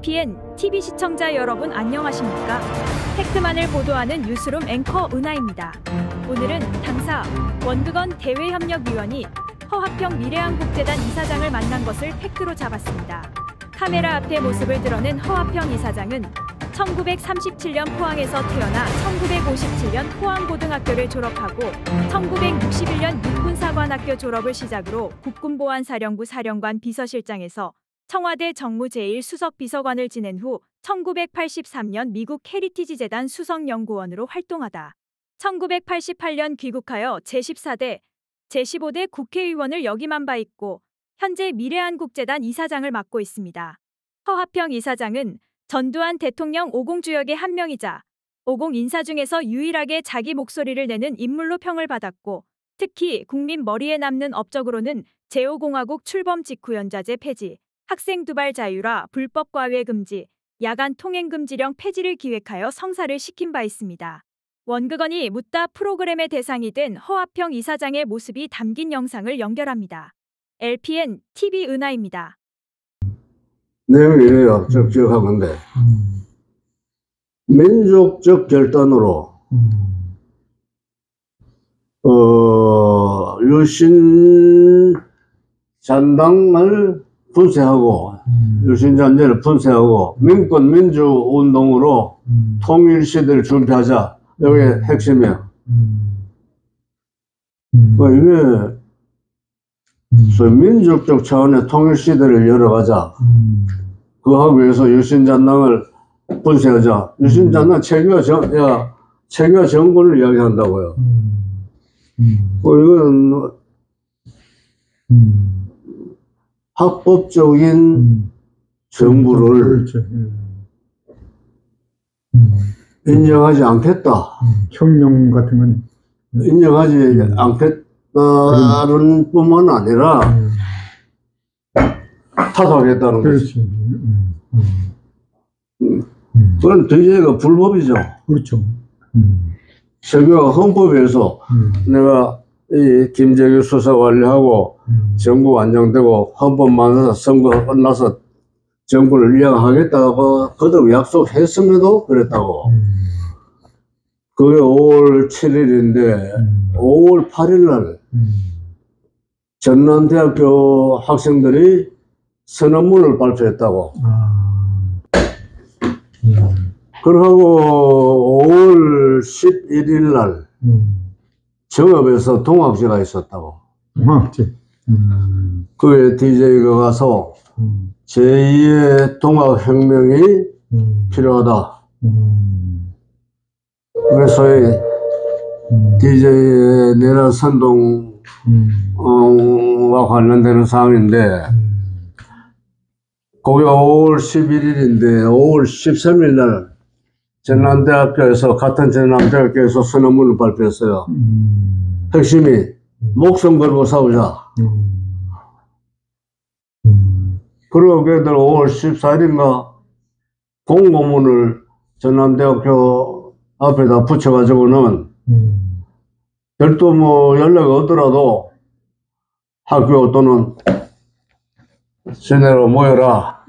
LPN TV 시청자 여러분 안녕하십니까? 팩트만을 보도하는 뉴스룸 앵커 은하입니다. 오늘은 당사 원극원 대외협력위원이 허화평 미래한국재단 이사장을 만난 것을 팩트로 잡았습니다. 카메라 앞에 모습을 드러낸 허화평 이사장은 1937년 포항에서 태어나 1957년 포항고등학교를 졸업하고 1961년 육군사관학교 졸업을 시작으로 국군보안사령부 사령관 비서실장에서 청와대 정무 제1수석 비서관을 지낸 후 1983년 미국 헤리티지 재단 수석연구원으로 활동하다 1988년 귀국하여 제14대, 제15대 국회의원을 역임한 바 있고 현재 미래한국재단 이사장을 맡고 있습니다. 허화평 이사장은 전두환 대통령 50 주역의 한 명이자 50 인사 중에서 유일하게 자기 목소리를 내는 인물로 평을 받았고 특히 국민 머리에 남는 업적으로는 제5공화국 출범 직후 연좌제 폐지, 학생 두발 자유화, 불법 과외 금지, 야간 통행 금지령 폐지를 기획하여 성사를 시킨 바 있습니다. 원극원이 묻다 프로그램의 대상이 된 허화평 이사장의 모습이 담긴 영상을 연결합니다. LPN TV 은하입니다. 내용이 이래요. 적적하건데 민족적 결단으로 유신 잔당을 분쇄하고 유신 잔재를 분쇄하고 민권 민주 운동으로 통일 시대를 준비하자. 여기 핵심이야. 이게 민족적 차원의 통일 시대를 열어가자. 그거 하기 위해서 유신잔당을 분쇄하자. 유신잔당 체계화 정권을 이야기한다고요. 이건 합법적인 정부를 인정하지 않겠다. 혁명 같은 건 인정하지 않겠다는 뿐만 아니라 타도하겠다는 거지. 그건 DJ가 불법이죠. 그렇죠. 세계화 헌법에서 내가 이 김정일 수사 관리하고 정부 안정되고 헌법 만들어서 선거 끝나서 정부를 이양하겠다고 거듭 약속했음에도 그랬다고. 그게 5월 7일인데 5월 8일날 전남대학교 학생들이 선언문을 발표했다고. 그러고 5월 11일날 정읍에서 동학제가 있었다고. 동학제. 그에 DJ가 가서 제2의 동학혁명이 필요하다. 그래서 소위 DJ의 내란 선동과 관련되는 사항인데 그게 5월 11일인데 5월 13일 날 전남대학교에서 같은 전남대학교에서 선언문을 발표했어요. 핵심이 목숨 걸고 싸우자. 그리고 걔들 5월 14일인가 공고문을 전남대학교 앞에다 붙여가지고는 별도 뭐 연락이 오더라도 학교 또는 시내로 모여라.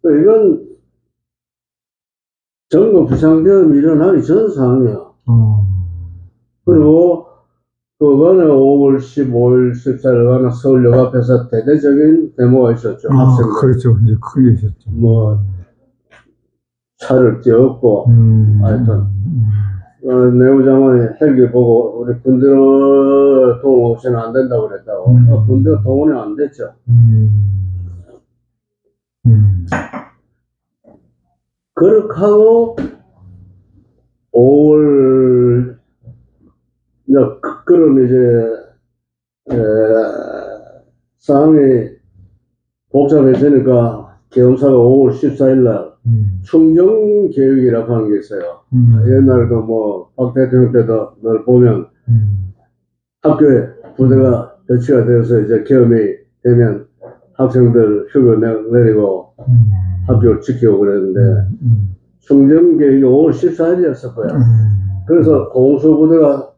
이건 전국 비상계엄이 일어나기 전 상황이야. 그리고 그거는 5월 15일, 14일간은 서울역 앞에서 대대적인 데모가 있었죠. 학생들. 그렇죠. 이제 크게 있었죠. 뭐 차를 띄웠고 하여튼 내무장관이 헬기 보고 우리 군대로 동원 없이는 안 된다고 그랬다고. 군대가 동원이 안 됐죠. 그렇게 하고 5월 그럼 이제 상황이 복잡해지니까 계엄사가 5월 14일날 충정계획이라고 하는 게 있어요. 옛날에도 뭐 박 대통령 때도 널 보면 학교에 부대가 배치가 되어서 이제 계엄이 되면 학생들 휴교 내리고 학교 지키고 그랬는데 충정계획이 5월 14일이었을 거야. 그래서 공수부대가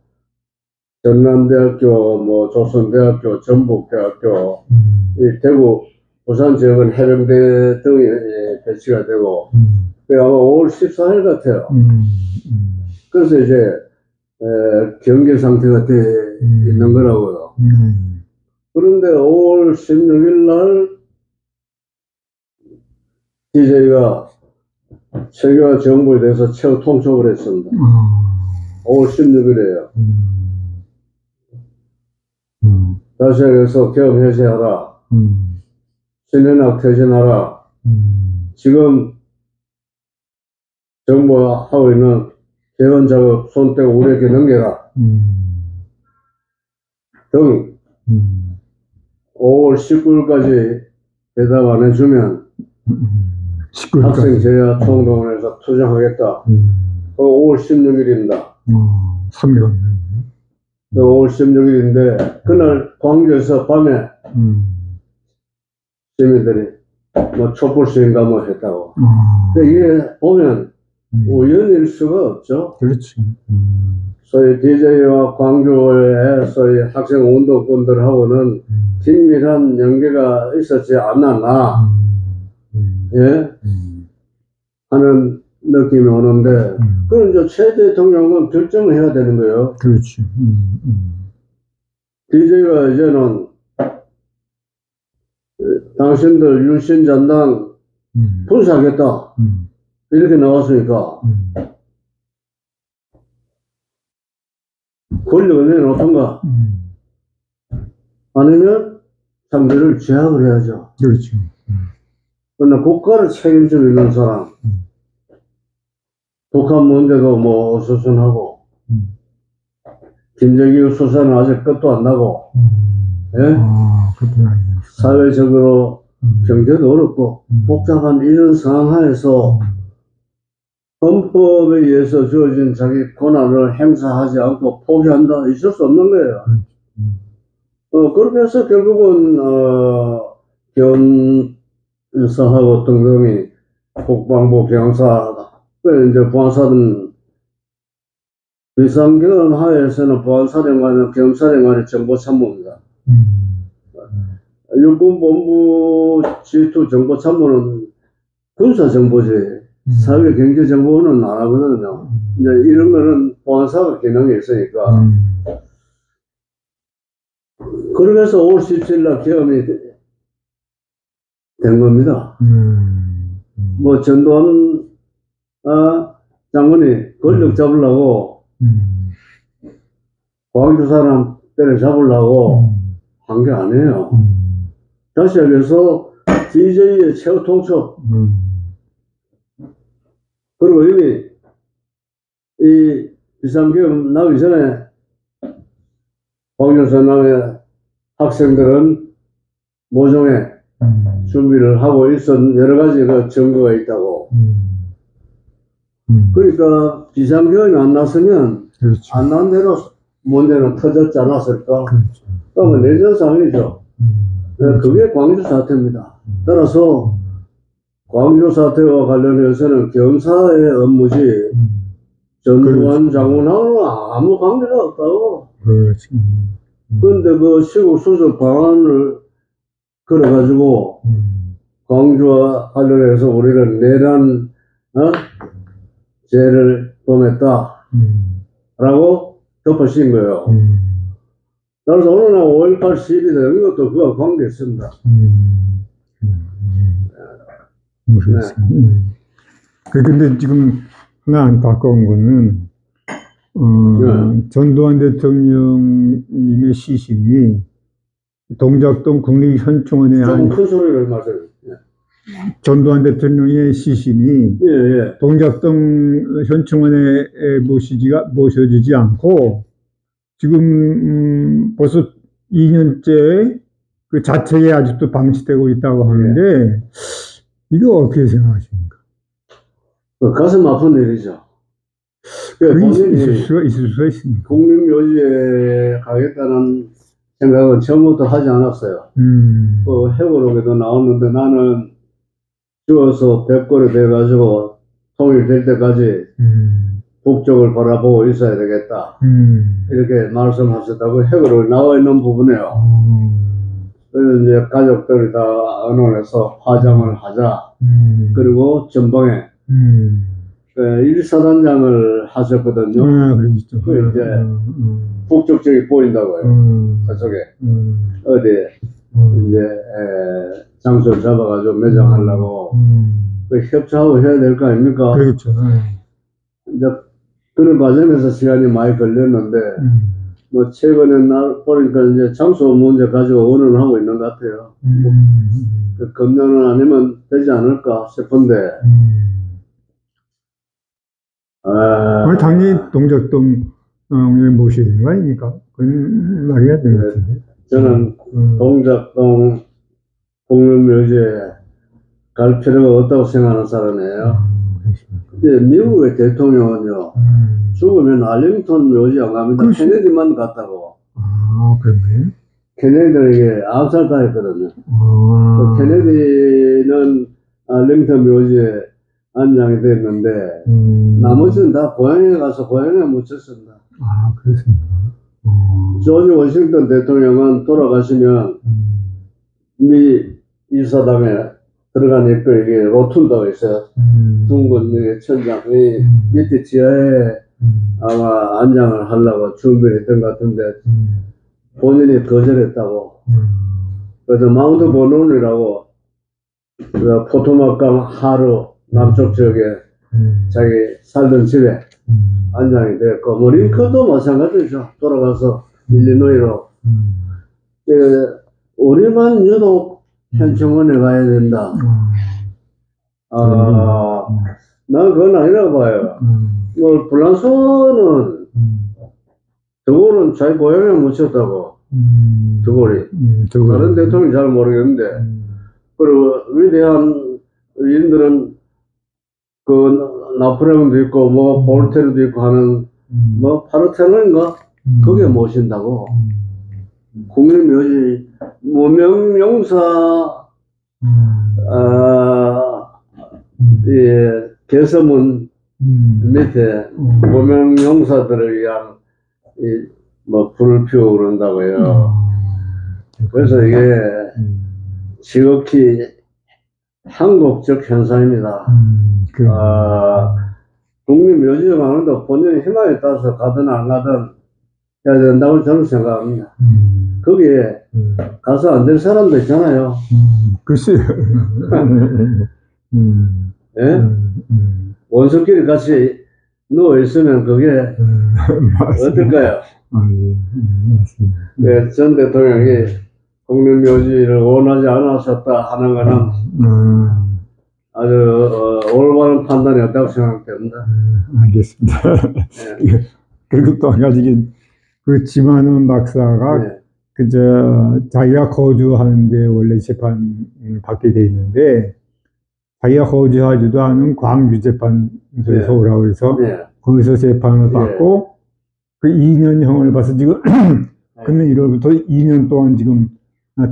전남대학교, 뭐 조선대학교, 전북대학교, 이 대구 부산 지역은 해병대 등이 배치가 되고, 그게 아마 5월 14일 같아요. 그래서 이제, 경계 상태가 돼 있는 거라고요. 그런데 5월 16일 날, DJ가 체계화 정부에 대해서 최후 통첩을 했습니다. 5월 16일에요. 다시 해서 계엄 해제하라. 신현악 퇴진하라. 지금 정부가 하고 있는 개헌 작업 손 떼고 우리에게 넘겨라. 등 5월 19일까지 대답 안 해주면 학생 제야 총동원해서 투쟁하겠다. 5월 16일입니다. 3일. 5월 16일인데 그날 광주에서 밤에 시민들이 뭐 촛불 시위인가 뭐 했다고. 이게 보면 우연일 수가 없죠. 그렇지. 소위 DJ와 광주의 소위 학생 운동권들하고는 긴밀한 연계가 있었지 않았나, 예? 하는 느낌이 오는데, 그럼 이제 최 대통령은 결정을 해야 되는 거예요. 그렇지. DJ가 이제는 당신들 유신전당 분사하겠다. 이렇게 나왔으니까, 권력을 내놓던가, 아니면 상대를 제압을 해야죠. 그렇죠. 그러나 국가를 책임지고 있는 사람, 북한 문제도 뭐 어수선하고, 김정일 수사는 아직 끝도 안 나고, 예? 사회적으로 경제도 어렵고, 복잡한 이런 상황 하에서 헌법에 의해서 주어진 자기 권한을 행사하지 않고 포기한다. 있을 수 없는 거예요. 그렇게 해서 결국은, 경사하고 등등이 국방부 경사, 이제 보안사든 비상경험 하에서는 보안사령관은 경사령관의 정보참모입니다. 육군본부 G2 정보참모는 군사정보지, 사회경제정보는 안 하거든요. 이제 이런 거는 보안사가 기능이 있으니까. 그러면서 5월 17일 날 계엄이 된 겁니다. 뭐 전두환 장군이 권력 잡으려고 광주 사람 때려잡으려고 한 게 아니에요. 다시 얘기해서 DJ의 최후 통첩. 그리고 이미 이 비상계엄 나기 전에 광주 전남의 학생들은 모종에 준비를 하고 있었던 여러 가지 그 증거가 있다고. 그러니까 비상계엄이 안 났으면, 그렇죠. 안 난 대로 문제는 터졌지 않았을까? 그렇죠. 그러면 내전상이죠. 그게 광주 사태입니다. 따라서 광주 사태와 관련해서는 경사의 업무지, 전두환 장군하고는 아무 관계가 없다고. 그렇지. 그런데 그 시국 수습 방안을 걸어가지고 광주와 관련해서 우리는 내란 죄를 범했다 라고 덮어씌운 거예요. 따라서 어느 날 5.18 시위다 이것도 그와 관계 있습니다. 근데 지금 하나 안타까운 거는 전두환 대통령님의 시신이 동작동 국립현충원에 조금 큰 소리를 마세요. 전두환 대통령의 시신이 동작동 현충원에 모셔지지 않고 지금 벌써 2년째 그 자택에 아직도 방치되고 있다고 하는데 이거 어떻게 생각하십니까? 가슴 아픈 일이죠. 있을 수가 있습니까? 국립묘지에 가겠다는 생각은 처음부터 하지 않았어요. 그 해고록에도 나왔는데 나는 죽어서 백골이 돼가지고 통일될 때까지 북쪽을 바라보고 있어야 되겠다. 이렇게 말씀하셨다고 해고록에 나와 있는 부분이에요. 그래서 이제 가족들이 다 의논해서 화장을 하자. 그리고 전방에 그 일사단장을 하셨거든요. 그러시죠. 그 이제 북쪽 쪽이 보인다고요. 저쪽에 어디 이제 장소를 잡아가지고 매장하려고 그 협조하고 해야 될 거 아닙니까? 그렇죠. 이제 그런 과정에서 시간이 많이 걸렸는데 뭐 최근에 보니까 이제 장소 문제 가지고 의논하고 있는 것 같아요. 그 금년은 아니면 되지 않을까 싶은데. 당연히 동작동에 모셔야 되는 거 아닙니까? 그건 말이야 되는 것 같은데. 저는 동작동 공릉묘지에 갈 필요가 없다고 생각하는 사람이에요. 근데 미국의 대통령은요, 죽으면 알링턴 묘지 안 갑니다. 케네디만 갔다고. 그러네. 케네디에게 암살당했거든요. 케네디는 알링턴 묘지에 안장이 됐는데, 나머지는 다 고향에 가서 고향에 묻혔습니다. 그렇습니까? 조지 워싱턴 대통령은 돌아가시면 미 이사당에 들어간 입구에 이게 로툰다가 있어요. 둥근 이게 천장이 밑에 지하에 아마 안장을 하려고 준비했던 것 같은데 본인이 거절했다고. 그래서 마운트 버논이라고 그 포토막강 하루 남쪽 지역에 자기 살던 집에 안장이 됐고, 뭐 링컨도 마찬가지죠. 돌아가서 일리노이로. 우리만 유독 현충원에 가야 된다. 난 그건 아니라고 봐요. 뭐 프랑스는 드골은 자기 고향에 묻혔다고. 드골이. 다른 대통령이 잘 모르겠는데. 그리고 위대한 인들은 그 나폴레옹도 있고 뭐 볼테르도 있고 하는 뭐 파르테논인가 거기에 모신다고. 국립묘지 무명용사 개서문 밑에 무명용사들을 위한 뭐 불을 피우고 그런다고요. 그래서 이게 지극히 한국적 현상입니다. 국립묘지에 가는데 본인의 희망에 따라서 가든 안 가든 해야 된다고 저는 생각합니다. 거기에 가서 안 될 사람도 있잖아요. 글쎄요. 예? 원수끼리 같이 누워있으면 그게 어떨까요? 맞습니다. 네, 전 대통령이 국립묘지를 원하지 않았었다 하는 거는 아주 올바른 판단이었다고 생각됩니다. 알겠습니다. 네. 그리고 또 한 가지, 그 지만원 박사가 네. 자기가 거주하는데 원래 재판 받게 돼 있는데, 자기가 거주하지도 않은 광주재판소에서 오라고 해서 거기서 재판을 받고 그 2년형을 봐서 지금 금년 1월부터 2년 동안 지금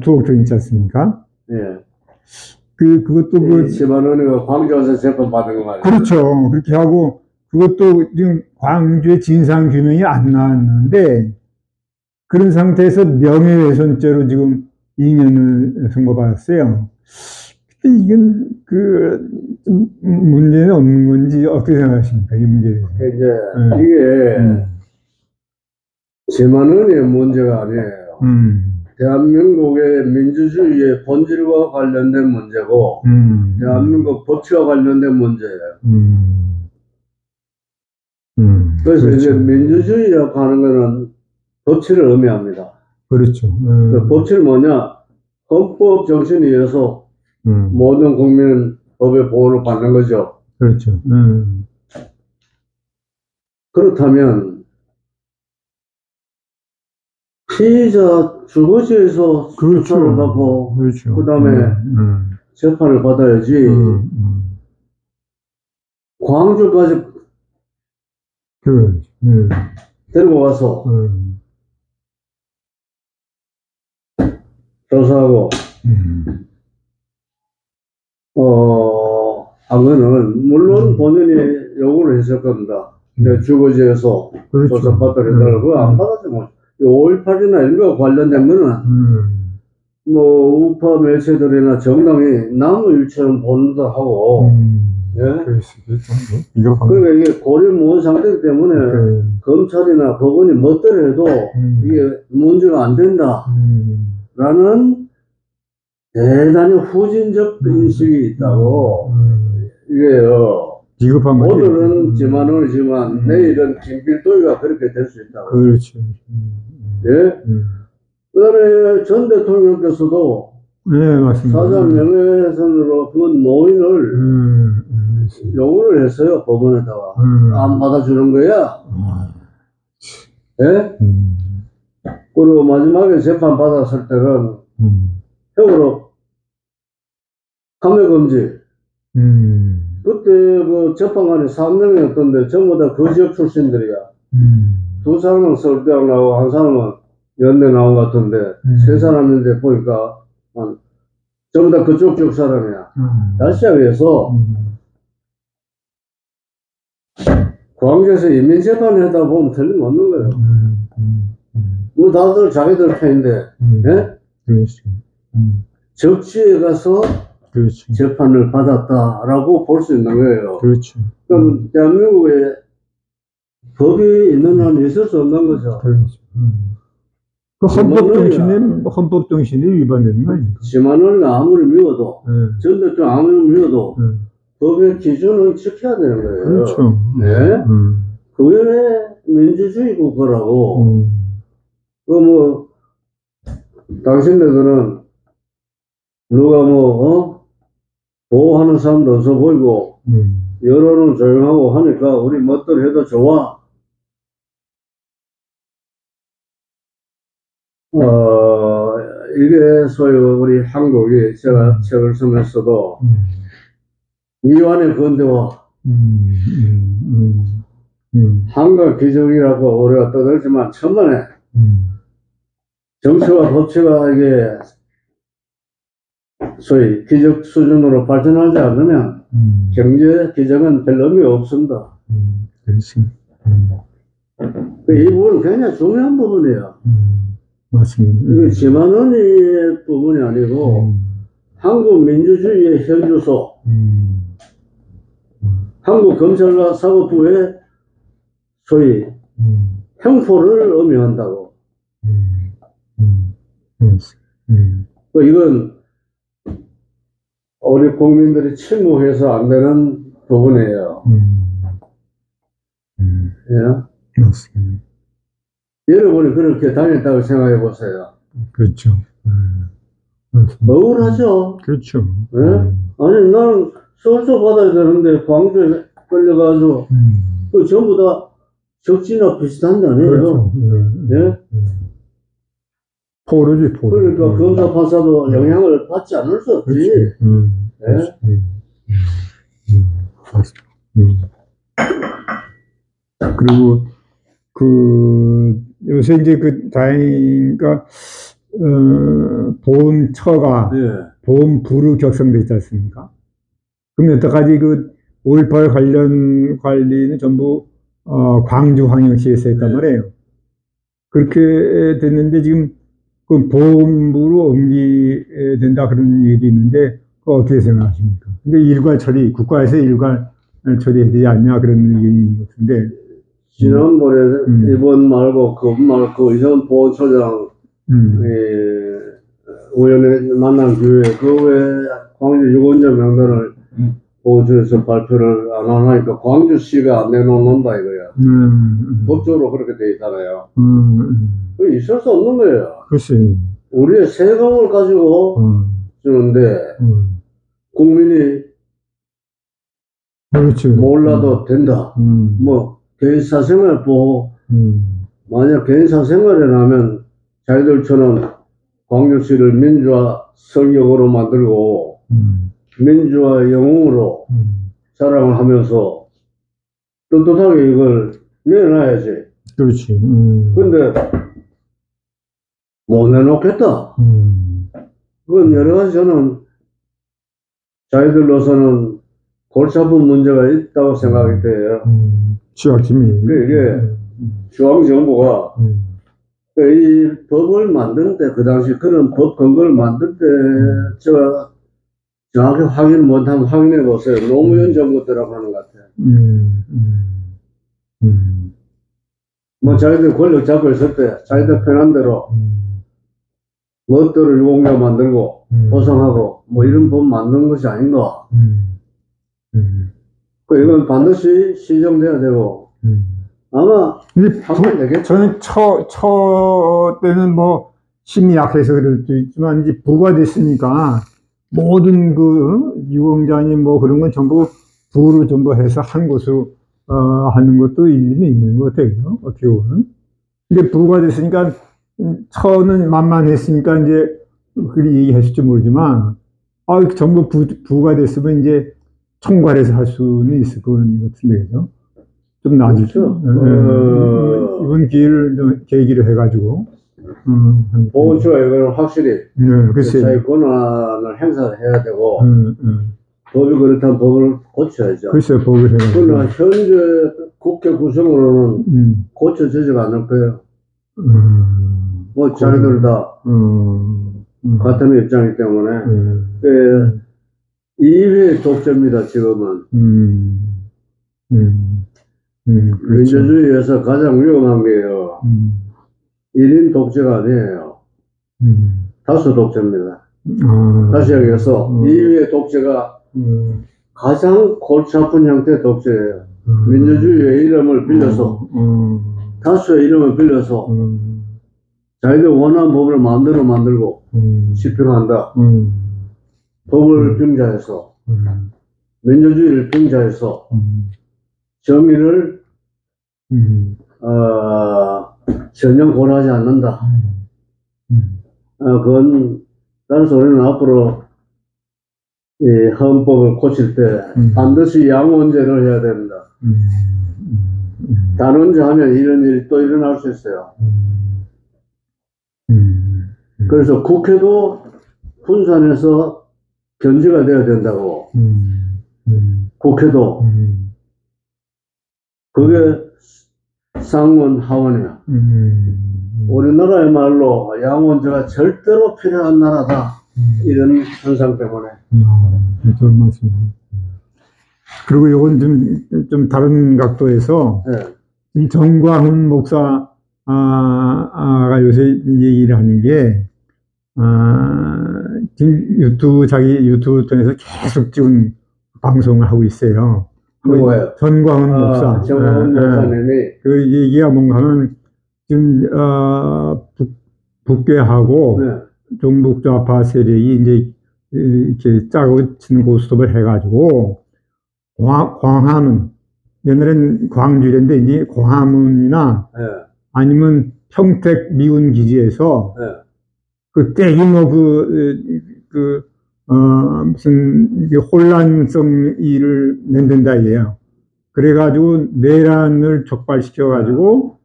투옥 중에 있지 않습니까? 그것도 지만원이가 광주에서 재판 받은 거 말이에요. 그렇죠. 그렇게 하고 그것도 지금 광주의 진상 규명이 안 나왔는데 그런 상태에서 명예훼손죄로 지금 2년을 선고받았어요. 근데 이건 문제는 없는 건지 어떻게 생각하십니까? 이 문제에 대해서. 이게 지만원의 문제가 아니에요. 대한민국의 민주주의의 본질과 관련된 문제고 대한민국 법치와 관련된 문제예요. 그래서 그렇죠. 이제 민주주의라고 하는 거는 법치를 의미합니다. 그렇죠. 법치는 뭐냐? 헌법 정신에 의해서 모든 국민은 법의 보호를 받는 거죠. 그렇죠. 그렇다면 피의자 주거지에서 그렇죠. 수사를 받고 그렇죠. 그 다음에 재판을 받아야지 광주까지 데리고 가서 조사하고 하면은 물론 본인이 요구를 했을 겁니다. 내 주거지에서 그렇죠. 조사 받더라도 그거 안 받았지 뭐. 5.18이나 이런 거 관련된 거는 뭐 우파 매체들이나 정당이 나무일처럼 보는도 하고, 예? 그럴 수도 있죠. 그러니까 이게 고립무원 상태이기 때문에 검찰이나 법원이 멋대로 해도 이게 문제가 안 된다 라는 대단히 후진적 인식이 있다고. 이게요, 오늘은 지만원이지만 내일은 김필도이가 그렇게 될 수 있다고. 그렇죠. 예? 그 다음에 전 대통령께서도 네, 맞습니다. 사장 명예훼손으로 그 노인을 요구를 했어요, 법원에다가. 안 받아주는 거야. 예? 그리고 마지막에 재판 받았을 때는 형으로 감액금지. 그때 그 재판관이 3명이었던데 전부 다 그 지역 출신들이야. 두 사람은 서울대학 나오고 한 사람은 연대 나온 것 같은데 세 사람인데 보니까 전부 다 그쪽 지역 사람이야. 다시 시작해서 광주에서 인민재판을 하다 보면 틀림없는 거예요. 뭐 다들 자기들 편인데, 예? 적지에 가서 재판을 받았다라고 볼 수 있는 거예요. 그렇죠. 그럼 대한민국에 법이 있는 한은 있을 수 없는 거죠. 그렇죠. 그 헌법 정신이 위반되는 거 아닙니까? 지만을 아무리 미워도, 전 대통령 아무리 미워도, 법의 기준은 지켜야 되는 거예요. 그렇죠. 네? 그게 민주주의 국가라고. 당신네들은 누가 보호하는 사람도 없어 보이고, 여론은 조용하고 하니까 우리 멋대로 해도 좋아. 이게 소위 우리 한국이 제가 책을 쓰면서도 미완의 건대와 한글 기적이라고 우리가 떠들지만 천만에 정치와 법치가 이게 소위 기적 수준으로 발전하지 않으면 경제 기적은 별 의미가 없습니다. 이 부분은 굉장히 중요한 부분이에요. 맞습니다. 이게 지만원의 부분이 아니고 한국 민주주의의 현주소, 한국 검찰과 사법부의 소위 형포를 의미한다고. 이건 우리 국민들이 침묵해서 안 되는 부분이에요. 예? 맞습니다. 여러분이 그렇게 다녔다고 생각해 보세요. 그렇죠. 억울하죠? 그렇죠. 예? 아니, 나는 서울서 받아야 되는데 광주에 끌려가지고, 그 전부 다 적지나 비슷한 거 아니에요? 그렇죠. 예? 포르지, 포르. 그러니까 검사 판사도 영향을 받지 않을 수 없지. 예? 그리고 요새 이제 다행히니까 보험처가 보험부로 격상돼 있지 않습니까? 그럼 여태까지 5.18 관련 관리는 전부 광주광역시에서 했단 말이에요. 그렇게 됐는데 지금 그 보험부로 옮기된다 그런 얘기도 있는데 그거 어떻게 생각하십니까? 근데 일괄 처리, 국가에서 일괄 처리해야 되지 않냐 그런 의견이 있는 것 같은데. 지난번에 이번 말고 그분 말고 이전 보훈처장 의원에 만난 기회에 그 외에 광주 유권자 명단을 보훈처에서 발표를 안 하니까 광주시가 안 내놓는다 이거야. 법적으로 그렇게 돼 있잖아요. 그 있을 수 없는 거예요. 글쎄. 우리의 세금을 가지고 주는데 국민이 그렇죠. 몰라도 된다. 뭐 개인 사생활 보호, 만약 개인 사생활에 나면 자기들처럼 광주시를 민주화 성역으로 만들고 민주화 영웅으로 자랑을 하면서 떳떳하게 이걸 내놔야지. 그렇지. 근데 못 내놓겠다. 그건 여러 가지 저는 자기들로서는 골치 아픈 문제가 있다고 생각이 돼요. 지하팀이. 이게 중앙정부가 이 법을 만들 때, 그 당시 그런 법 근거를 만들 때, 제가 정확히 확인 못하면 확인해 보세요. 노무현 정부 때라고 하는 것 같아요. 뭐 자기들 권력 잡고 있을 때, 자기들 편한 대로, 멋대로 유공자 만들고, 보상하고, 뭐 이런 법 만든 것이 아닌가. 이건 반드시 시정돼야 되고, 아마 저는 처 때는 뭐 힘이 약해서 그럴 수도 있지만 이제 부가 됐으니까 모든 그 유공자니 뭐 그런 건 전부 부로 전부 해서 한 곳으로 하는 것도 일리는 있는 것 같아요. 어떻게 보면. 근데 부가 됐으니까 처는 만만했으니까 이제 그리 얘기했을지 모르지만 전부 부가 됐으면 이제 총괄해서 할 수는 있을 것 같은데 그죠? 좀 나아지죠. 이번 기회를 계기로 해가지고. 보건처가 이거는 확실히 자기 권한을 행사해야 되고, 법이 그렇다면 법을 고쳐야죠. 글쎄요, 법을 해가지고. 그러나 현재 국회 구성으로는 고쳐지지가 않을 거예요. 뭐 자기들 다 같은 입장이기 때문에. 이회 독재입니다, 지금은. 그렇죠. 민주주의에서 가장 위험한 게요. 1인 독재가 아니에요. 다수 독재입니다. 다시 얘기해서 2회 독재가 가장 골치 아픈 형태의 독재예요. 민주주의의 이름을 빌려서 다수의 이름을 빌려서 자기들 원하는 법을 만들고 집행한다. 법을 병자해서 민주주의를 병자해서 정의를 전혀 권하지 않는다. 그건 따라서 우리는 앞으로 이 헌법을 고칠 때 반드시 양원제를 해야 됩니다. 단원제 하면 이런 일이 또 일어날 수 있어요. 그래서 국회도 분산해서 견제가 돼야 된다고. 국회도 그게 상원 하원이야. 우리나라의 말로 양원제가 절대로 필요한 나라다. 이런 현상 때문에. 좋은 말씀입니다. 그리고 이건 좀 다른 각도에서 정광훈 목사가 요새 얘기를 하는 게 자기 유튜브 통해서 계속 지금 방송을 하고 있어요. 누구예요? 전광훈 목사. 전광훈 목사님이. 그 얘기가 뭔가 하면 지금, 북괴하고 종북 좌파 세력이 이제 이렇게 짜고 치는 고스톱을 해가지고 광화문, 옛날엔 광주랜데 이제 광화문이나 아니면 평택 미군 기지에서 그 떼기뭐 무슨 혼란성 일을 낸다 이게요. 그래가지고 내란을 촉발시켜가지고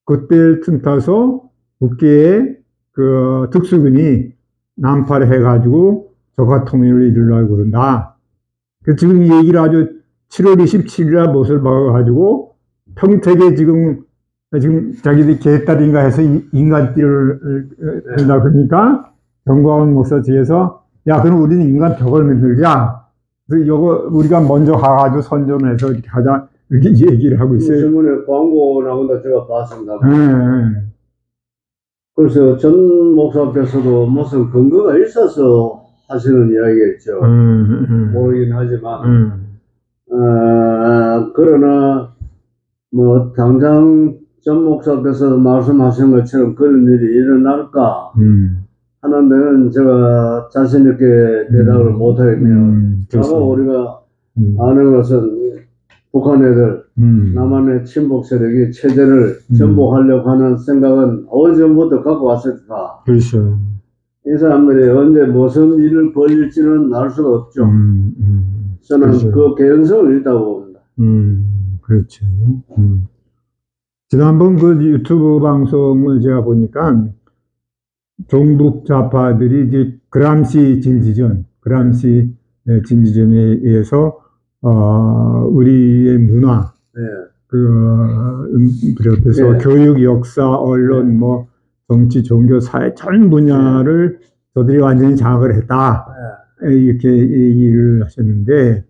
그때를 틈타서 북계의 그 특수군이 난파를 해가지고 조가 통일을 이루려고 그런다. 그 지금 이 얘기를 아주 7월 27일에 못을 박아가지고 평택에 지금 자기들이 개딸인가 해서 인간띠를 한다 그러니까 정광훈 목사 측에서 야 그럼 우리는 인간 벽을 만들자. 그래서 이거 우리가 먼저 가가지고 선점을 해서 이렇게 하자 이렇게 얘기를 하고 있어요. 신문에 광고 나온다 제가 봤습니다. 그래서 전 목사께서도 무슨 근거가 있어서 하시는 이야기겠죠. 모르긴 하지만 그러나 뭐 당장 전 목사께서 말씀하신 것처럼 그런 일이 일어날까 하는 데는 제가 자신 있게 대답을 못 하겠네요. 아마 우리가 아는 것은 북한 애들, 남한의 친북 세력이 체제를 전복하려고 하는 생각은 어제부터 갖고 왔을까. 그렇죠. 이 사람들이 언제 무슨 일을 벌일지는 알 수가 없죠. 저는 그렇죠. 그 개연성을 있다고 봅니다. 그렇죠. 지난번 그 유튜브 방송을 제가 보니까 종북 좌파들이 이제 그람시 진지전에 의해서 우리의 문화, 비롯해서 교육, 역사, 언론, 뭐 정치, 종교, 사회 전 분야를 저들이 완전히 장악을 했다. 이렇게 얘기를 하셨는데,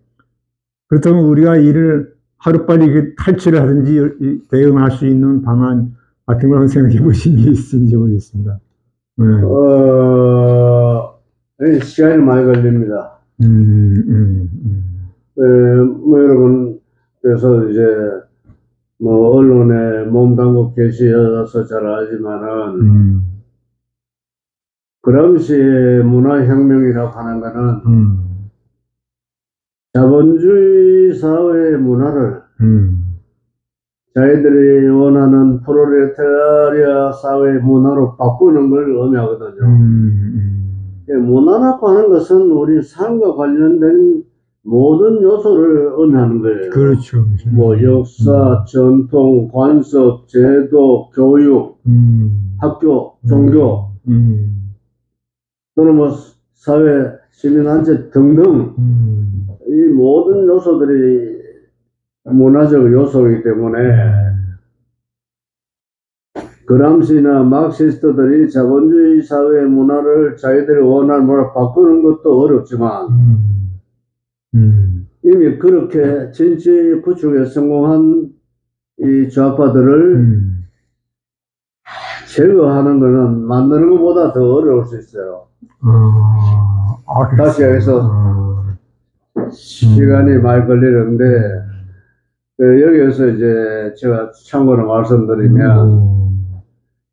그렇다면 우리가 이를 하루빨리 탈출을 하든지 대응할 수 있는 방안 같은 걸 생각해 보신 게 있는지 모르겠습니다. 시간이 많이 걸립니다. 뭐 여러분, 그래서 이제 뭐 언론에 몸담고 계셔서 잘 알지만은 그람시의 문화혁명이라고 하는 거는 자본주의 사회의 문화를 자기들이 원하는 프롤레타리아 사회의 문화로 바꾸는 걸 의미하거든요. 문화라고 하는 것은 우리 삶과 관련된 모든 요소를 의미하는 거예요. 그렇죠. 뭐 역사, 전통, 관습, 제도, 교육, 학교, 종교, 또는 뭐 사회, 시민단체 등등 이 모든 요소들이 문화적 요소이기 때문에 그람시나 막시스트들이 자본주의 사회의 문화를 자기들이 원하는 문화로 바꾸는 것도 어렵지만 이미 그렇게 진취 구축에 성공한 이 좌파들을 제거하는 것은 만드는 것보다 더 어려울 수 있어요. 다시 해서 시간이 많이 걸리는데 여기에서 이제 제가 참고로 말씀드리면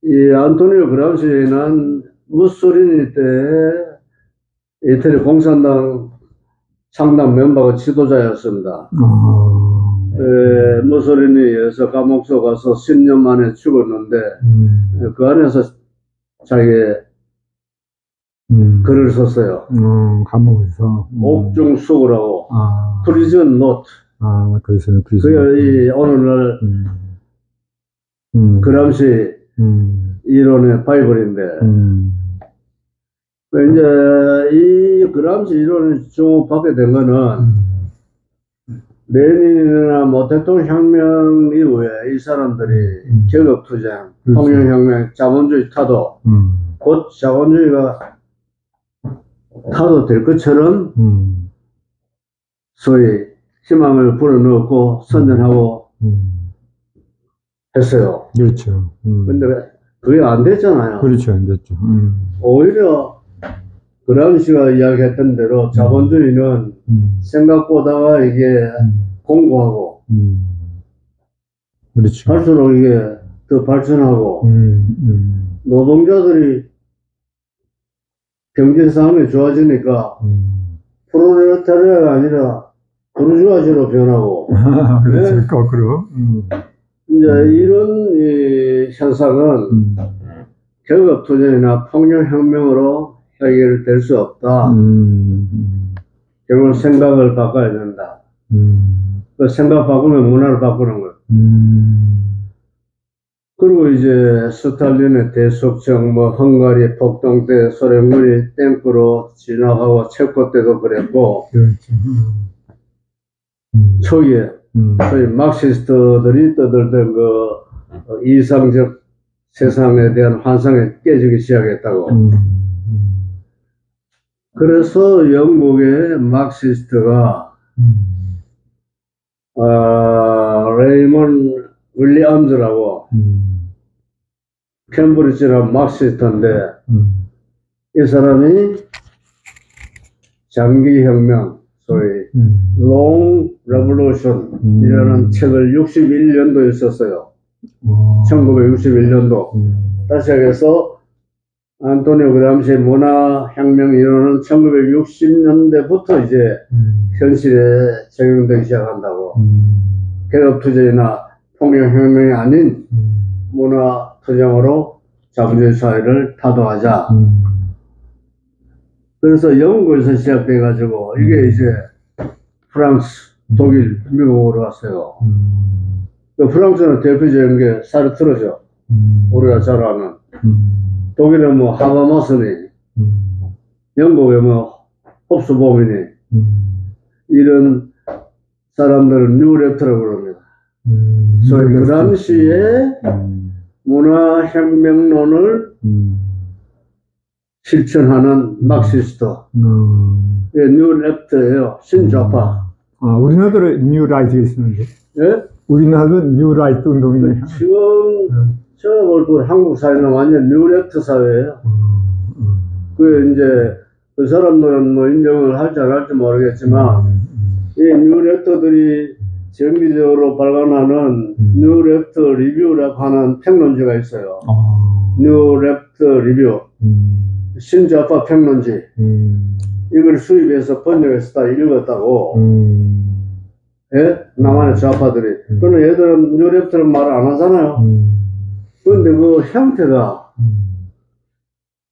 이 안토니오 그람시는 무솔리니 때 이태리 공산당 창당 멤버가 지도자였습니다. 무솔리니에 의해서 감옥소 가서 10년 만에 죽었는데 그 안에서 자기의 글을 썼어요. 감옥에서 옥중 수구라고 프리즌 노트. 그래서 그게 이 오늘날 그람시 이론의 바이블인데 이제 이 그람시 이론을 주목받게 된 거는 레닌이나 뭐 대통령혁명 이후에 이 사람들이 계급투쟁, 통일혁명, 자본주의 타도 곧 자본주의가 타도 될 것처럼 소위 희망을 불어넣고 선전하고 했어요. 그렇죠. 근데 그게 안 됐잖아요. 그렇죠. 안 됐죠. 오히려 그람시가 이야기했던 대로 자본주의는 생각보다가 이게 공고하고 그렇죠. 갈수록 이게 더 발전하고 노동자들이 경제 상황이 좋아지니까 프롤레타리아가 아니라 부르주아지로 변하고 그렇죠. 거꾸로. 이제 이런 이 현상은 계급투쟁이나 폭력혁명으로 해결될 수 없다. 결국 생각을 바꿔야 된다. 그 생각 바꾸면 문화를 바꾸는 거예요. 그리고 이제 스탈린의 대속정, 뭐 헝가리 폭동 때 소련군이 탱크로 진압하고 체코 때도 그랬고, 그렇죠. 초기에 소위 막시스트들이 떠들던 그 이상적 세상에 대한 환상이 깨지기 시작했다고. 그래서 영국의 막시스트가 레이먼 윌리엄즈라고 캠브리지라 막시스트인데 이 사람이 장기혁명, 소위 Long Revolution 이라는 책을 61년도에 썼어요. 1961년도. 다시 해서 안토니오 그람시의 문화혁명 이론은 1960년대부터 이제 현실에 적용되기 시작한다고. 계급투쟁이나 폭력혁명이 아닌 문화투쟁으로 자본주의 사회를 타도하자. 그래서 영국에서 시작돼가지고 이게 이제 프랑스, 독일, 미국으로 왔어요. 그 프랑스는 대표적인 게 사르트르죠. 우리가 잘 아는. 독일은 뭐 하버마스니, 영국에 뭐 홉스보미니, 이런 사람들은 뉴레프트라고 그럽니다. 소위 그 당시에 문화혁명론을 실천하는 막시스트. 예, 뉴레프트예요. 신좌파. 우리나라도 뉴라이트가 있었는데. 예? 우리나라도 뉴라이트 운동이네요. 지금 제가 볼 때 한국 사회는 완전 뉴레프트 사회예요. 그 이제 그 사람들은 뭐 인정을 할지 안 할지 모르겠지만 이 뉴레프트들이 정기적으로 발간하는 뉴레프트 리뷰라고 하는 평론지가 있어요. 뉴레프트 리뷰. 신좌파 평론지. 이걸 수입해서 번역해서 다 읽었다고. 예? 남한의 좌파들이. 그러나 얘들은 뉴레프트는 말을 안 하잖아요. 그런데 그 형태가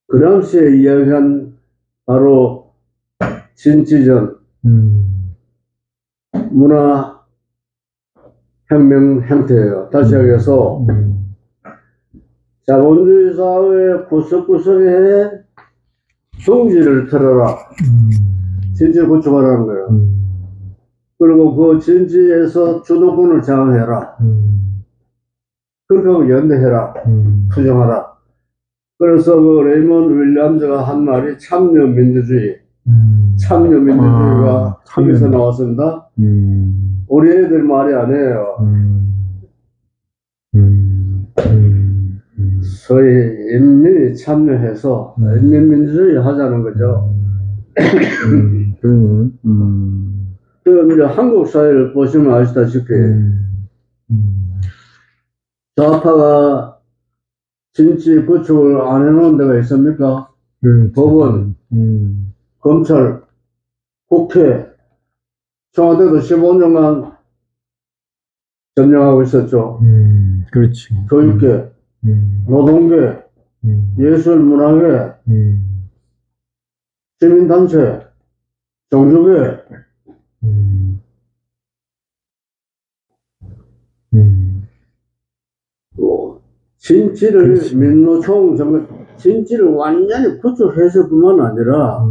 그람시에 이야기한 바로 진지전 문화혁명 형태예요. 다시 얘기해서 자본주의 사회 구석구석에 둥지를 틀어라. 진지를 구축하라는 거예요. 그리고 그 진지에서 주도권을 장악해라. 그렇게 하고 연대해라. 투쟁하라. 그래서 그 레이먼 윌리엄즈가 한 말이 참여민주주의. 참여민주주의가 거기서 나왔습니다. 우리 애들 말이 아니에요. 소위 인민이 참여해서 인민민주주의 하자는 거죠. 그 이제 한국 사회를 보시면 아시다시피 좌파가 진지 구축을 안 해놓은 데가 있습니까? 법원, 검찰, 국회, 청와대도 15년간 점령하고 있었죠. 그렇지. 교육계, 노동계, 예술, 문화계, 시민단체, 종주계, 진지를 민노총 진지를 완전히 구축해서 뿐만 아니라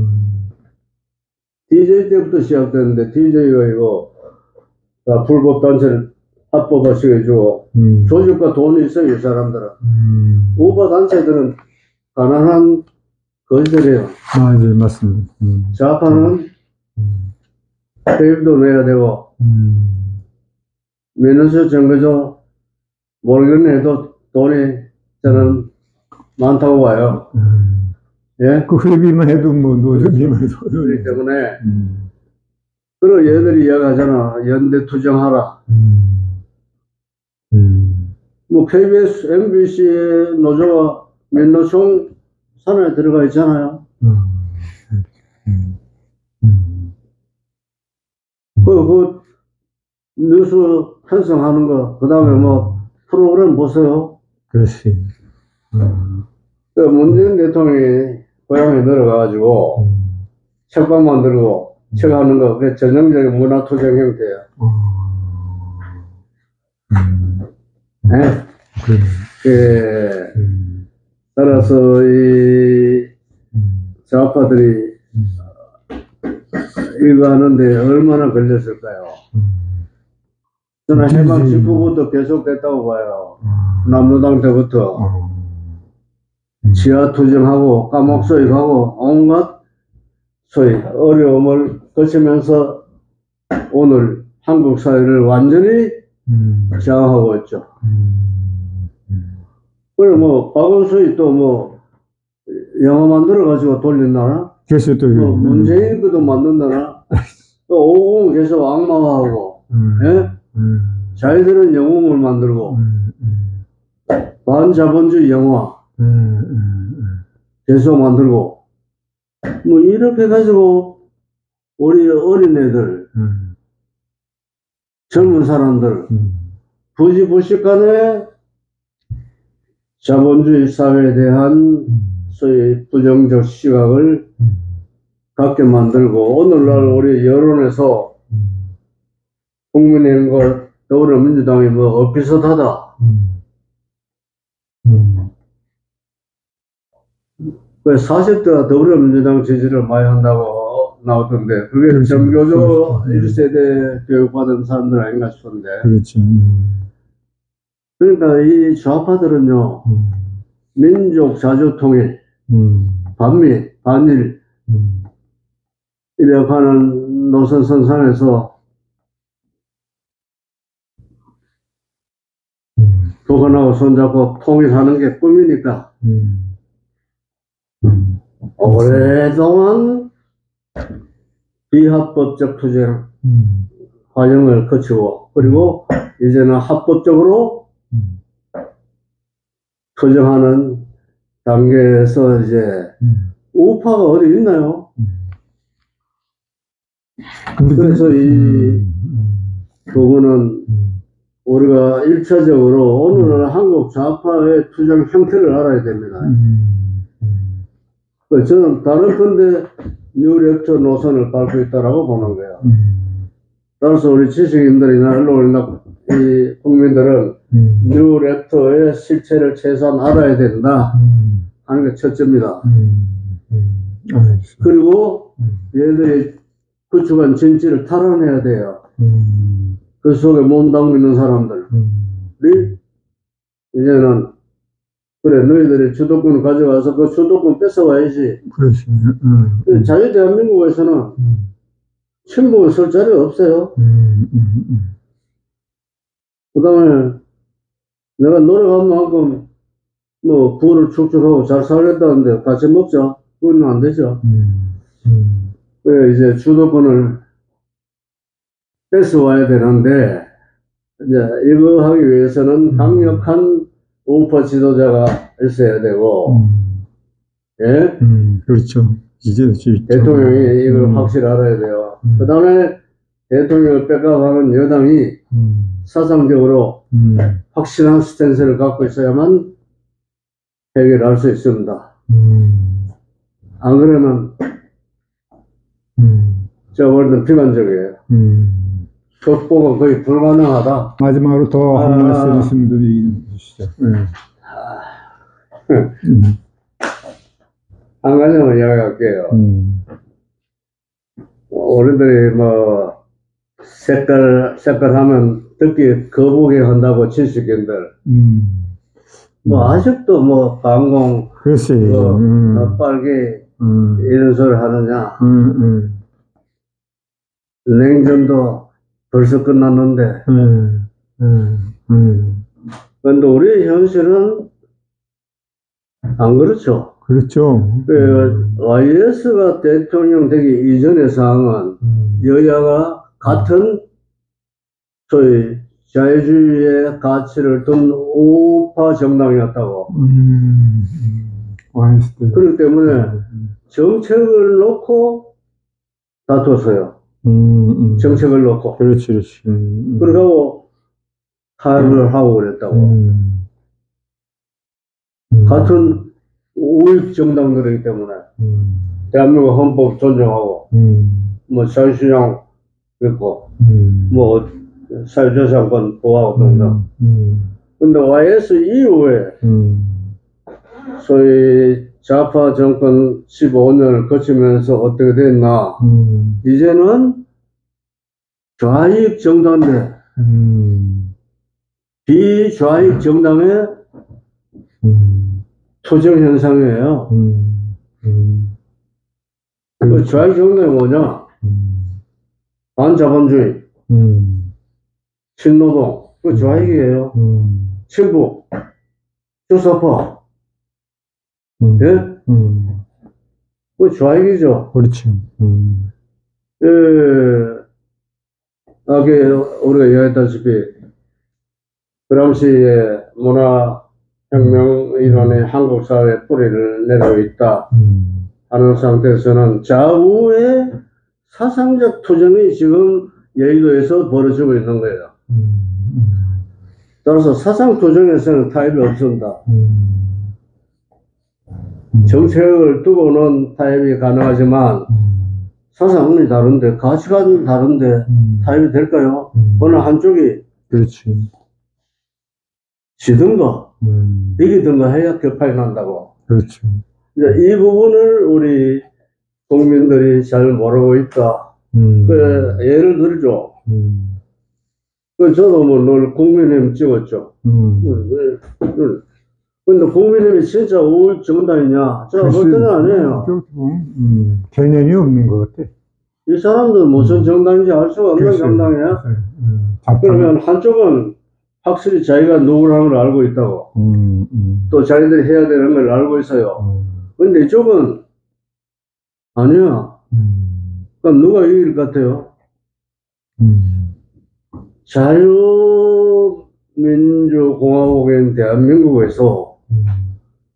DJ 때부터 시작됐는데 DJ가 이거 불법 단체를 합법화시켜주고 조직과 돈이 있어요. 이 사람들은. 우파 단체들은 가난한 거지들이에요. 네, 맞습니다. 좌파는 세입도 내야 되고 민원서 정거조 모르겠네 해도 돈이 저는 많다고 봐요. 예? 그 회비만 해도 뭐 노조비만 해도 그렇기 때문에 그리고 얘들이 이야기하잖아. 연대 투쟁하라. 뭐 KBS, MBC의 노조가 민노총 산하에 들어가 있잖아요. 그 뉴스 편성하는 거, 그 다음에 뭐 프로그램 보세요. 그렇지. 그 문재인 대통령이 고향에 내려가가지고 책방 만들고 책 하는 거, 그게 전형적인 문화투쟁 형태예요. 네? 따라서 이 좌파들이 이거 하는데 얼마나 걸렸을까요? 저는 해방 직후부터 계속됐다고 봐요. 남로당 때부터 지하 투쟁하고 감옥 소입하고 온갖 소위 어려움을 거치면서 오늘 한국 사회를 완전히 장악하고 있죠. 그래 뭐 박원순이 또 뭐 영화 만들어 가지고 돌린다나? 그래서 또 뭐 문재인 것도 만든다나? 또 오공 계속 악마화하고, 예? 자기들은 영웅을 만들고 반자본주의 영화 계속 만들고 뭐 이렇게 해가지고 우리 어린애들 젊은 사람들 부지불식간에 자본주의 사회에 대한 소위 부정적 시각을 갖게 만들고 오늘날 우리 여론에서 국민의힘과 더불어민주당이 뭐 비슷하다. 그 40대가 더불어민주당 지지를 많이 한다고 나오던데 그게 정교조 1세대 교육받은 사람들 아닌가 싶은데. 그렇죠. 그러니까 이 좌파들은요, 민족 자주통일, 반미, 반일, 이렇게 하는 노선선상에서 북한하고 손잡고 통일하는 게 꿈이니까, 오랫동안 비합법적 투쟁 과정을 거치고, 그리고 이제는 합법적으로 투쟁하는 단계에서 이제 우파가 어디 있나요? 그래서 이 부분은 우리가 1차적으로 오늘은 한국 좌파의 투쟁 형태를 알아야 됩니다. 저는 다른 건데 뉴렉터 노선을 밟고 있다라고 보는 거예요. 따라서 우리 지식인들이나 언론이나 이 국민들은 뉴렉터의 실체를 최소한 알아야 된다 하는 게 첫째입니다. 그리고 얘들이 구축한 진지를 탈환해야 돼요. 그 속에 몸담고 있는 사람들이 이제는 그래 너희들이 주도권을 가져가서 그 주도권 뺏어와야지. 그렇지. 자유 대한민국에서는 친북을 쓸 자리가 없어요. 그 다음에 내가 노력한 만큼 뭐 부를 축적하고 잘 살겠다는데 같이 먹자. 그건 안 되죠. 그래 이제 주도권을 뺏어와야 되는데 이제 이거 하기 위해서는 강력한 우파 지도자가 있어야 되고, 예? 그렇죠. 이제 대통령이 이걸 확실히 알아야 돼요. 그 다음에 대통령을 뺏어가는 여당이 사상적으로 확실한 스탠스를 갖고 있어야만 해결할 수 있습니다. 안 그러면 저 월든 비관적이에요. 극복은 거의 불가능하다. 마지막으로 더 한 말씀 있으면 드리시죠. 한 가지만 이야기할게요. 우리들이 뭐 색깔 하면 듣기 거북이 한다고 지식인들 뭐 아직도 뭐 강공 그렇지. 빨개 이런 소리 하느냐. 냉전도 벌써 끝났는데. 근데 우리 현실은 안 그렇죠. 그렇죠. YS가 대통령 되기 이전의 상황은 여야가 같은 소위 자유주의의 가치를 둔 우파 정당이었다고. 그렇기 때문에 정책을 놓고 다퉜어요. 정책을 놓고. 그렇지. 그러고 타협을 하고 그랬다고. 같은 우익 정당들이기 때문에 대한민국 헌법 존중하고 뭐 자유시장 있고 뭐 사유재산권 보호하고 등등. 근데 YS 이후에 소위 좌파 정권 15년을 거치면서 어떻게 됐나. 이제는 좌익 정당인데 비좌익 정당의 투쟁 현상이에요. 그 좌익 정당이 뭐냐? 반자본주의, 친노동, 그 좌익이에요. 친북, 주사파, 예? 그 좌익이죠. 그렇지. 예, 아까 우리가 이야기했다시피 그람시의 문화혁명 이론이 한국 사회에 뿌리를 내리고 있다 하는 상태에서는 좌우의 사상적 투쟁이 지금 여의도에서 벌어지고 있는 거예요. 따라서 사상 투쟁에서는 타협이 없습니다. 정책을 두고는 타협이 가능하지만 사상은 다른데, 가치관은 다른데 타협이 될까요? 어느 한쪽이 그렇지. 지든가 이기든가 해야 격파이 난다고. 그렇죠. 이 부분을 우리 국민들이 잘 모르고 있다. 예를 들죠. 그 저도 뭐 늘 국민의힘 찍었죠. 근데 국민의힘이 진짜 우울 정당이냐? 제가 볼 때는 아니에요. 개념이 없는 것 같아. 이 사람들 무슨 정당인지 알 수가 없는 정당이야. 그러면 한쪽은 확실히 자기가 누구라는 걸 알고 있다고. 또 자기들이 해야 되는 걸 알고 있어요. 근데 이쪽은 아니야. 그럼 누가 이길 것 같아요? 자유민주공화국인 대한민국에서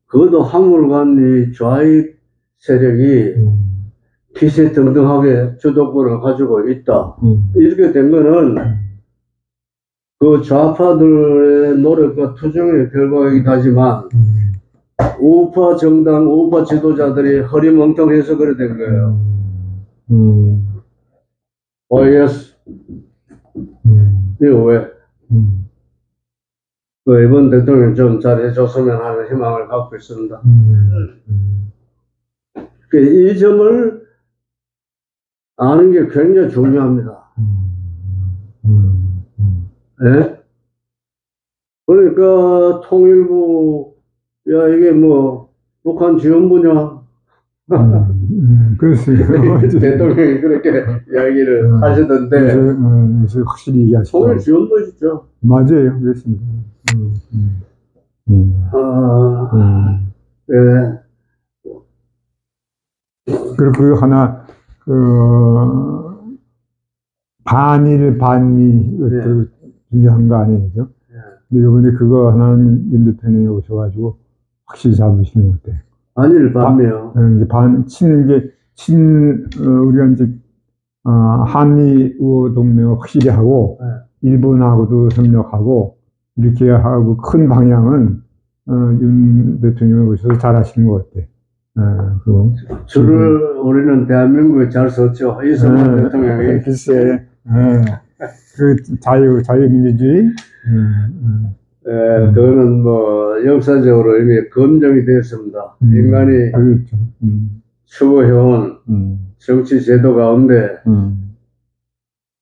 그것도 한물간 이 좌익 세력이 기세등등하게 주도권을 가지고 있다. 이렇게 된 거는 그 좌파들의 노력과 투쟁의 결과이긴 하지만 우파 정당, 우파 지도자들이 허리멍텅해서 그래 된 거예요. yes. 이거 왜? 이번 대통령 좀 잘해줬으면 하는 희망을 갖고 있습니다. 이 점을 아는 게 굉장히 중요합니다. 예? 그러니까 통일부, 야, 이게 뭐, 북한 지원부냐? 그렇습니다. 대통령이 그렇게 이야기를 하시던데. 확실히 얘기하시죠. 통일 지원부시죠. 맞아요. 그렇습니다. 예. 그리고 하나, 반일, 반미, 네. 중요한 거 아니에요? 네. 근데 이번에 그거 하나는 윤 대통령이 오셔가지고 확실히 잡으시는 것 같아요. 반일, 반미요? 우리가 이제, 한미 우호 동맹을 확실히 하고, 네. 일본하고도 협력하고, 이렇게 하고 큰 방향은, 윤 대통령이 오셔서 잘 하시는 것 같아요. 줄을 우리는 대한민국에 잘 썼죠. 이승만 대통령이. 글쎄, 그 자유민주주의. 그거는 뭐 역사적으로 이미 검증이 됐습니다. 인간이 그렇죠. 추구해온 정치 제도 가운데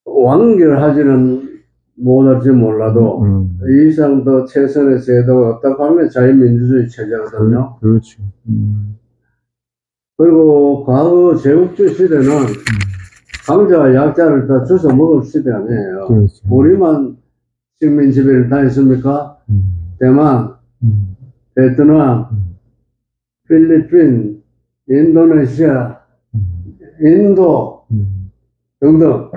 완결하지는 못할지 몰라도 이 이상 더 최선의 제도가 없다고 하면 자유민주주의 체제거든요. 그렇죠. 그리고 과거 제국주의 시대는 강자가 약자를 다 주워 먹을 시대 아니에요. 그렇죠. 우리만 식민 지배를 당했습니까? 대만, 베트남, 필리핀, 인도네시아, 인도 등등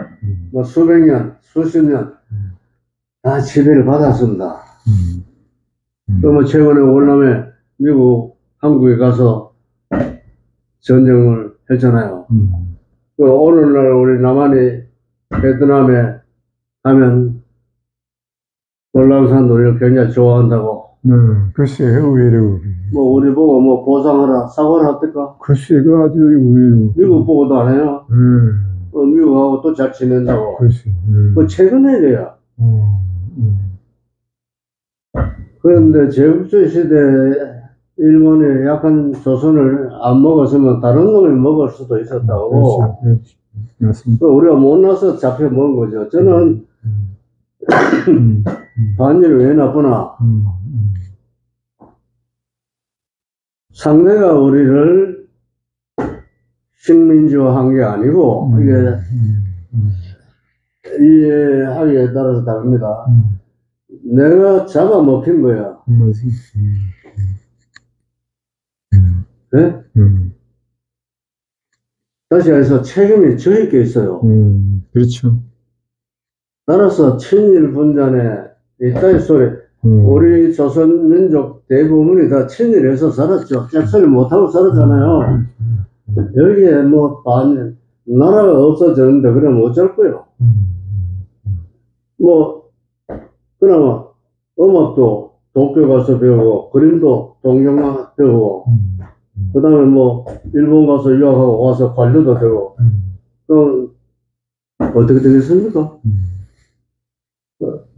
뭐 수백 년, 수십 년 다 지배를 받았습니다. 또 최근에 월남에 미국, 한국에 가서 전쟁을 했잖아요. 오늘날 우리 남한이 베트남에 가면 월남산 우리를 굉장히 좋아한다고. 글쎄요, 의외로. 뭐 우리 보고 뭐 보상하라, 사과를 합니까? 글쎄, 그 아주 의외로. 미국 보고도 안 해요. 미국하고 또 잘 지낸다고. 글쎄. 뭐 최근에 이래요. 그런데 제국주의 시대 일본이 약한 조선을 안 먹었으면 다른 놈이 먹을 수도 있었다고. 그렇지. 맞습니다. 우리가 못나서 잡혀 먹은 거죠. 저는 반일이 왜 나쁘나? 상대가 우리를 식민지화한 게 아니고 이게 이해하기에 따라서 다릅니다. 내가 잡아먹힌 거야. 네? 다시 해서 책임이 저에게 있어요. 그렇죠. 따라서 친일 분단에 이따위 소리, 우리 조선민족 대부분이 다 친일해서 살았죠. 짝소리 못하고 살았잖아요. 여기에 뭐 나라가 없어졌는데 그럼 어쩔 거요. 뭐 그나마 음악도 도쿄 가서 배우고 그림도 동경만 배우고 그 다음에 뭐 일본 가서 유학하고 와서 관료도 되고 그럼 어떻게 되겠습니까?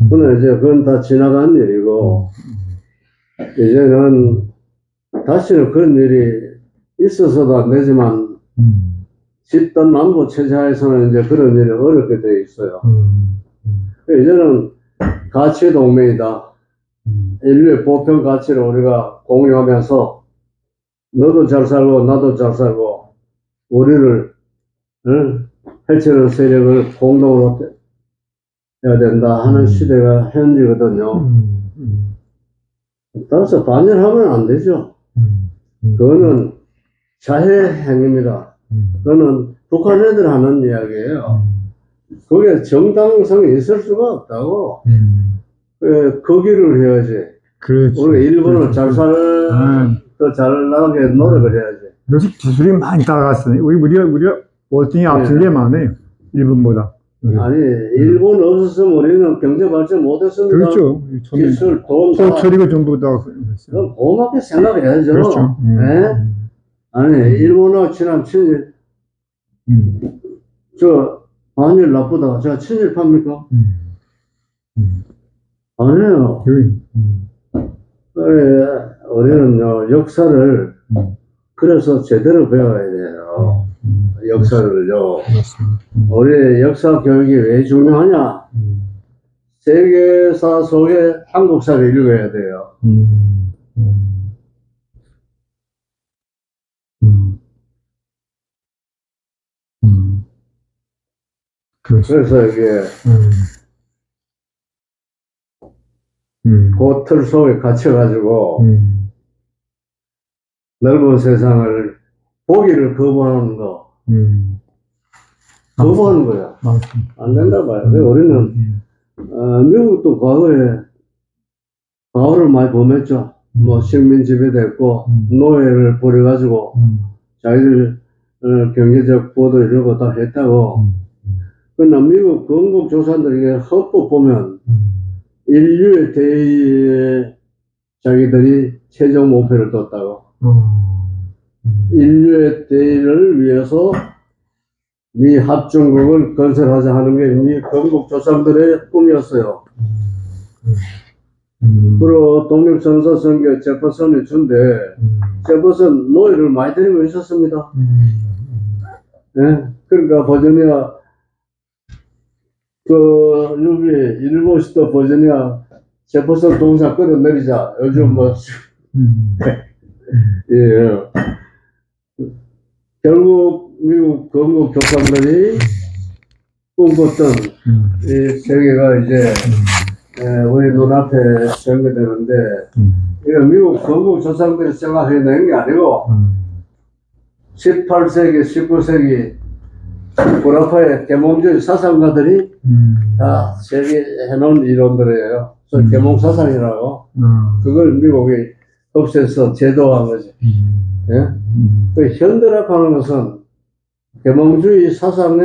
그러나 이제 그건 다 지나간 일이고 이제는 다시는 그런 일이 있어서도 안 되지만 집단 남부 체제에서는 이제 그런 일이 어렵게 되어 있어요. 이제는 가치 동맹이다. 인류의 보편 가치를 우리가 공유하면서 너도 잘 살고 나도 잘 살고 우리를 해치는 세력을 공동으로 해야 된다 하는 시대가 현재거든요. 따라서 반열하면 안 되죠. 그거는 자해 행위입니다. 그거는 북한 애들 하는 이야기예요. 그게 정당성이 있을 수가 없다고. 그 길을 해야지. 그렇지. 우리가 일본을 더 잘 나가게 노력을 해야지. 요새 기술이 많이 따라갔으니 우리가 월등히 앞선 게 많아요. 일본보다. 아니 일본 없었으면 우리는 경제 발전 못했습니다. 그렇죠. 기술, 돈, 처리가 전부 다. 그럼 고맙게 생각해야죠. 그렇죠. 네? 아니 일본하고 친한 친일, 저 반일 나쁘다. 제가 친일파입니까? 아니에요. 우리는 역사를 그래서 제대로 배워야 돼요. 역사를요. 우리 역사 교육이 왜 중요하냐? 세계사 속에 한국사를 읽어야 돼요. 그래서 이게 그 틀 속에 갇혀가지고 넓은 세상을 보기를 거부하는 거. 거부하는 거야. 안 된다 봐요. 우리는 미국도 과거를 많이 범했죠. 뭐 식민 지배됐고 노예를 부려가지고 자기들 경제적 보도 이러고 다 했다고. 그러나 미국 건국 조선들에게 헌법 보면 인류의 대의에 자기들이 최종 목표를 뒀다고. 인류의 대의를 위해서 미 합중국을 건설하자 하는 게 미 건국 조상들의 꿈이었어요. 그리고 독립선서 선교 제퍼슨이 준데 제퍼슨 노예를 많이 데리고 있었습니다. 예? 그러니까 버지니아 일본 수도 버지니아 제퍼슨 동상 끌어내리자. 요즘 뭐 예. 결국 미국 건국 조상들이 꿈꿨던 이 세계가 이제 우리 눈앞에 전개되는데 이거 미국 건국 조상들이 생각해낸 게 아니고 18세기, 19세기 구라파의 계몽주의 사상가들이 다 제기해놓은 이론들이에요. 그래서 계몽사상이라고 그걸 미국이 흡수해서 제도화한 거지. 예? 그 현대락하는 것은 계몽주의 사상에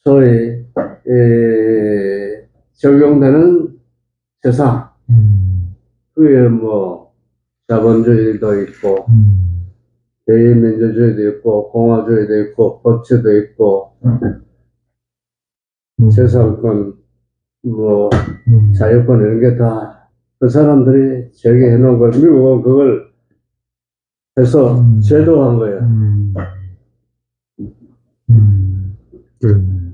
소위 적용되는 세상. 그게 뭐 자본주의도 있고 대의민주주의도 있고 공화주의도 있고 법치도 있고 재산권 뭐 자유권 이런 게 다 그 사람들이 제기해 놓은 걸 미국은 그걸 해서 제도한 거예요. 그렇네.